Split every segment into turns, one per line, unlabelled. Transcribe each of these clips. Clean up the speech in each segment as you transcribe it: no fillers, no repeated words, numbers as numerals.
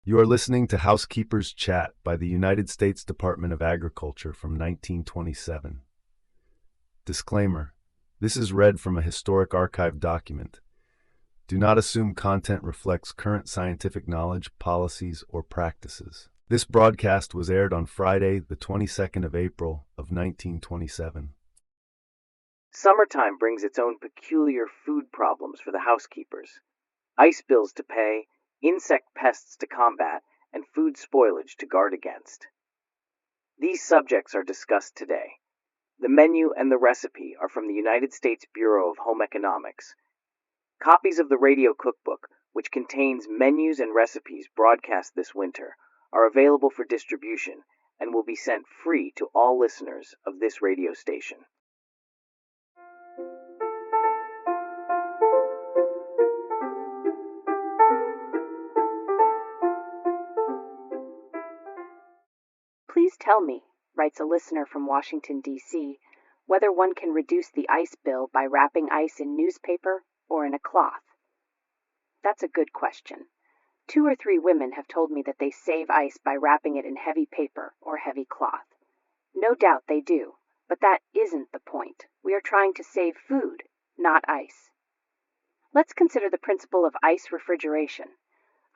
You are listening to Housekeepers Chat by the United States Department of Agriculture from 1927. Disclaimer: this is read from a historic archive document. Do not assume content reflects current scientific knowledge, policies, or practices. This broadcast was aired on Friday, the 22nd of April of 1927.
Summertime brings its own peculiar food problems for the housekeepers. Ice bills to pay, insect pests to combat, and food spoilage to guard against. These subjects are discussed today. The menu and the recipe are from the United States Bureau of Home Economics. Copies of the radio cookbook, which contains menus and recipes broadcast this winter, are available for distribution and will be sent free to all listeners of this radio station.
Please tell me, writes a listener from Washington, D.C., whether one can reduce the ice bill by wrapping ice in newspaper or in a cloth. That's a good question. 2 or 3 women have told me that they save ice by wrapping it in heavy paper or heavy cloth. No doubt they do, but that isn't the point. We are trying to save food, not ice. Let's consider the principle of ice refrigeration.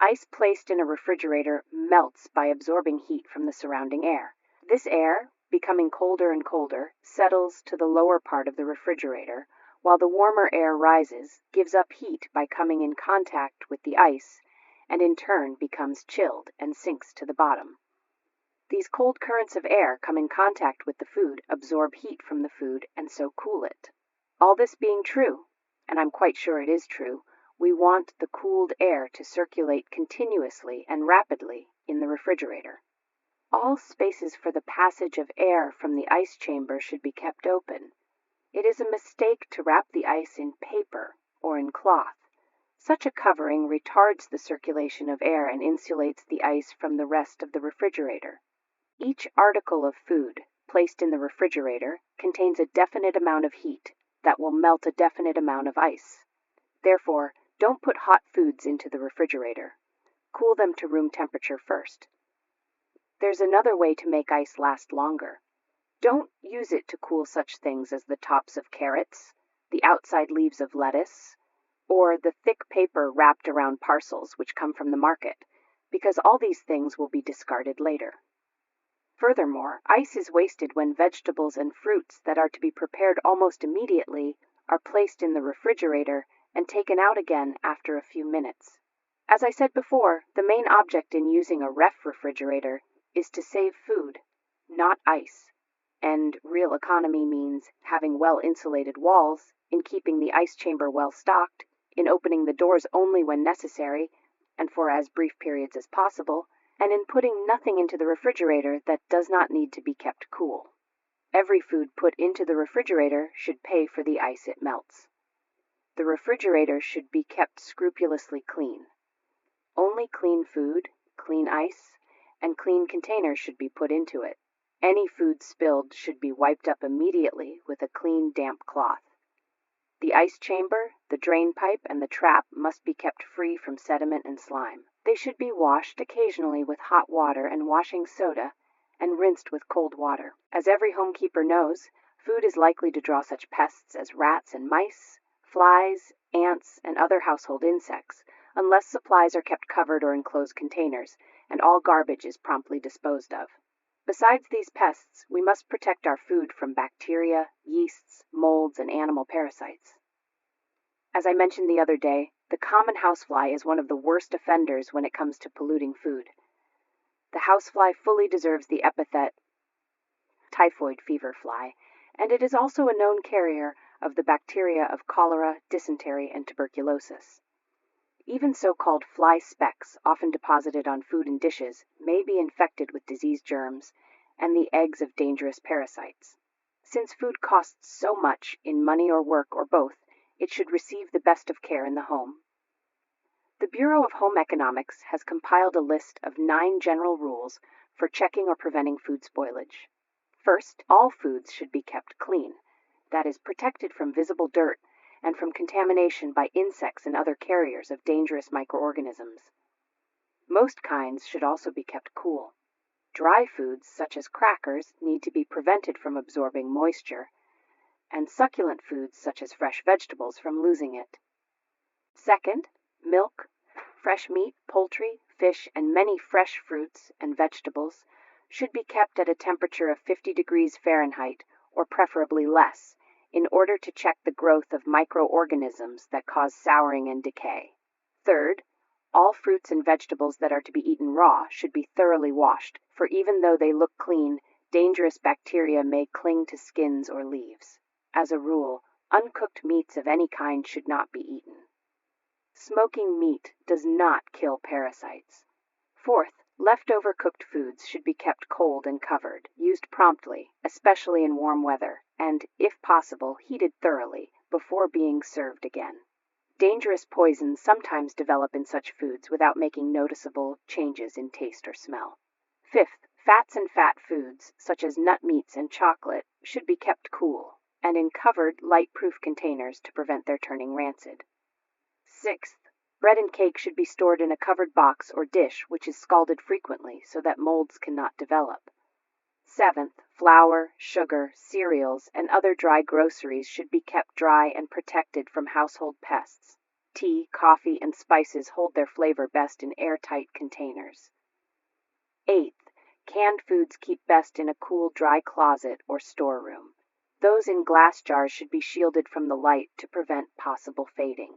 Ice placed in a refrigerator melts by absorbing heat from the surrounding air. This air, becoming colder and colder, settles to the lower part of the refrigerator, while the warmer air rises, gives up heat by coming in contact with the ice, and in turn becomes chilled and sinks to the bottom. These cold currents of air come in contact with the food, absorb heat from the food, and so cool it. All this being true, and I'm quite sure it is true, we want the cooled air to circulate continuously and rapidly in the refrigerator. All spaces for the passage of air from the ice chamber should be kept open. It is a mistake to wrap the ice in paper or in cloth. Such a covering retards the circulation of air and insulates the ice from the rest of the refrigerator. Each article of food placed in the refrigerator contains a definite amount of heat that will melt a definite amount of ice. Therefore, don't put hot foods into the refrigerator. Cool them to room temperature first. There's another way to make ice last longer. Don't use it to cool such things as the tops of carrots, the outside leaves of lettuce, or the thick paper wrapped around parcels which come from the market, because all these things will be discarded later. Furthermore, ice is wasted when vegetables and fruits that are to be prepared almost immediately are placed in the refrigerator and taken out again after a few minutes. As I said before, the main object in using a refrigerator is to save food, not ice. And real economy means having well-insulated walls, in keeping the ice chamber well stocked, in opening the doors only when necessary, and for as brief periods as possible, and in putting nothing into the refrigerator that does not need to be kept cool. Every food put into the refrigerator should pay for the ice it melts. The refrigerator should be kept scrupulously clean. Only clean food, clean ice, and clean containers should be put into it. Any food spilled should be wiped up immediately with a clean, damp cloth. The ice chamber, the drain pipe, and the trap must be kept free from sediment and slime. They should be washed occasionally with hot water and washing soda and rinsed with cold water. As every homekeeper knows, food is likely to draw such pests as rats and mice, flies, ants, and other household insects, unless supplies are kept covered or in closed containers, and all garbage is promptly disposed of. Besides these pests, we must protect our food from bacteria, yeasts, molds, and animal parasites. As I mentioned the other day, the common housefly is one of the worst offenders when it comes to polluting food. The housefly fully deserves the epithet typhoid fever fly, and it is also a known carrier of the bacteria of cholera, dysentery, and tuberculosis. Even so-called fly specks, often deposited on food and dishes, may be infected with disease germs and the eggs of dangerous parasites. Since food costs so much in money or work or both, it should receive the best of care in the home. The Bureau of Home Economics has compiled a list of 9 general rules for checking or preventing food spoilage. First, all foods should be kept clean, that is, protected from visible dirt and from contamination by insects and other carriers of dangerous microorganisms. Most kinds should also be kept cool. Dry foods, such as crackers, need to be prevented from absorbing moisture, and succulent foods, such as fresh vegetables, from losing it. Second, milk, fresh meat, poultry, fish, and many fresh fruits and vegetables should be kept at a temperature of 50 degrees Fahrenheit, or preferably less, in order to check the growth of microorganisms that cause souring and decay. Third, all fruits and vegetables that are to be eaten raw should be thoroughly washed, for even though they look clean, dangerous bacteria may cling to skins or leaves. As a rule, uncooked meats of any kind should not be eaten. Smoking meat does not kill parasites. Fourth, leftover cooked foods should be kept cold and covered, used promptly, especially in warm weather, and, if possible, heated thoroughly before being served again. Dangerous poisons sometimes develop in such foods without making noticeable changes in taste or smell. Fifth, fats and fat foods, such as nut meats and chocolate, should be kept cool and in covered, light-proof containers to prevent their turning rancid. Sixth, bread and cake should be stored in a covered box or dish which is scalded frequently so that molds cannot develop. Seventh, flour, sugar, cereals, and other dry groceries should be kept dry and protected from household pests. Tea, coffee, and spices hold their flavor best in airtight containers. Eighth, canned foods keep best in a cool, dry closet or storeroom. Those in glass jars should be shielded from the light to prevent possible fading.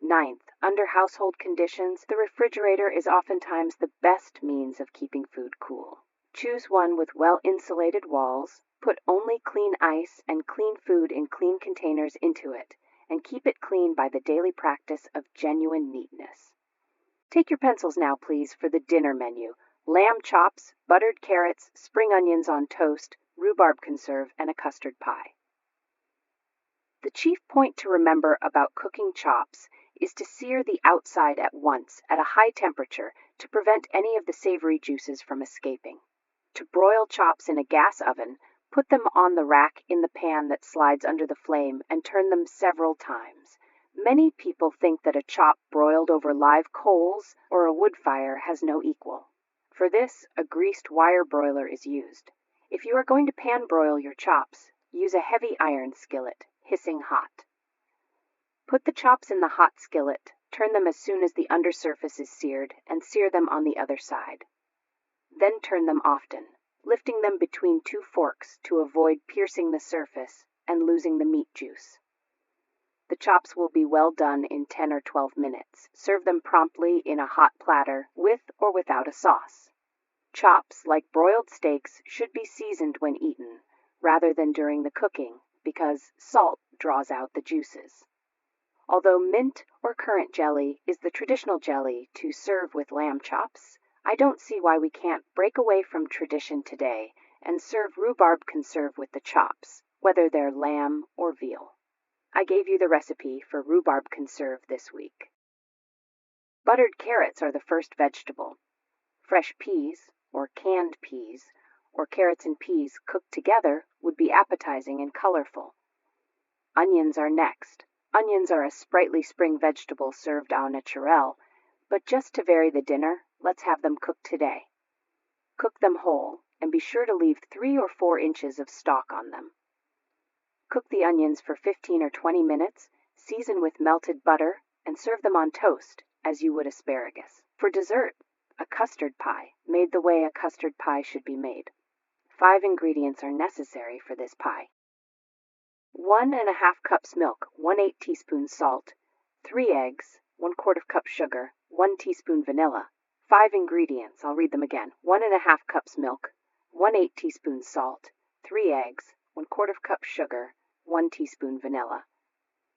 Ninth, under household conditions, the refrigerator is oftentimes the best means of keeping food cool. Choose one with well-insulated walls, put only clean ice and clean food in clean containers into it, and keep it clean by the daily practice of genuine neatness. Take your pencils now, please, for the dinner menu: lamb chops, buttered carrots, spring onions on toast, rhubarb conserve, and a custard pie. The chief point to remember about cooking chops is to sear the outside at once at a high temperature to prevent any of the savory juices from escaping. To broil chops in a gas oven, put them on the rack in the pan that slides under the flame and turn them several times. Many people think that a chop broiled over live coals or a wood fire has no equal. For this, a greased wire broiler is used. If you are going to pan broil your chops, use a heavy iron skillet, hissing hot. Put the chops in the hot skillet, turn them as soon as the undersurface is seared, and sear them on the other side. Then turn them often, lifting them between two forks to avoid piercing the surface and losing the meat juice. The chops will be well done in 10 or 12 minutes. Serve them promptly in a hot platter, with or without a sauce. Chops, like broiled steaks, should be seasoned when eaten, rather than during the cooking, because salt draws out the juices. Although mint or currant jelly is the traditional jelly to serve with lamb chops, I don't see why we can't break away from tradition today and serve rhubarb conserve with the chops, whether they're lamb or veal. I gave you the recipe for rhubarb conserve this week. Buttered carrots are the first vegetable. Fresh peas, or canned peas, or carrots and peas cooked together would be appetizing and colorful. Onions are next. Onions are a sprightly spring vegetable served au naturel, but just to vary the dinner, let's have them cooked today. Cook them whole, and be sure to leave 3 or 4 inches of stalk on them. Cook the onions for 15 or 20 minutes, season with melted butter, and serve them on toast, as you would asparagus. For dessert, a custard pie, made the way a custard pie should be made. 5 ingredients are necessary for this pie. 1½ cups milk, 1/8 teaspoons salt, 3 eggs, 1/4 cup sugar, 1 teaspoon vanilla. 5 ingredients, I'll read them again. 1½ cups milk, 1/8 teaspoons salt, 3 eggs, 1/4 cup sugar, 1 teaspoon vanilla.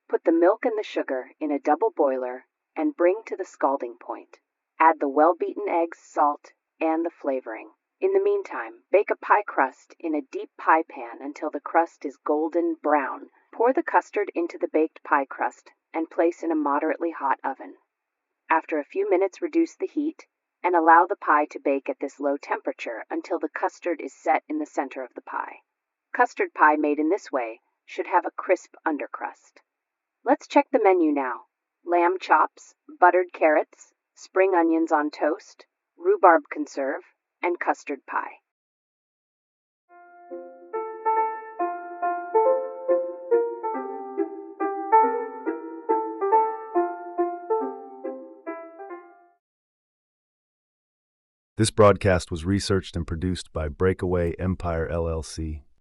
Put the milk and the sugar in a double boiler and bring to the scalding point. Add the well-beaten eggs, salt, and the flavoring. In the meantime, bake a pie crust in a deep pie pan until the crust is golden brown. Pour the custard into the baked pie crust and place in a moderately hot oven. After a few minutes, reduce the heat and allow the pie to bake at this low temperature until the custard is set in the center of the pie. Custard pie made in this way should have a crisp undercrust. Let's check the menu now. Lamb chops, buttered carrots, spring onions on toast, rhubarb conserve, and custard pie.
This broadcast was researched and produced by Breakaway Empire LLC.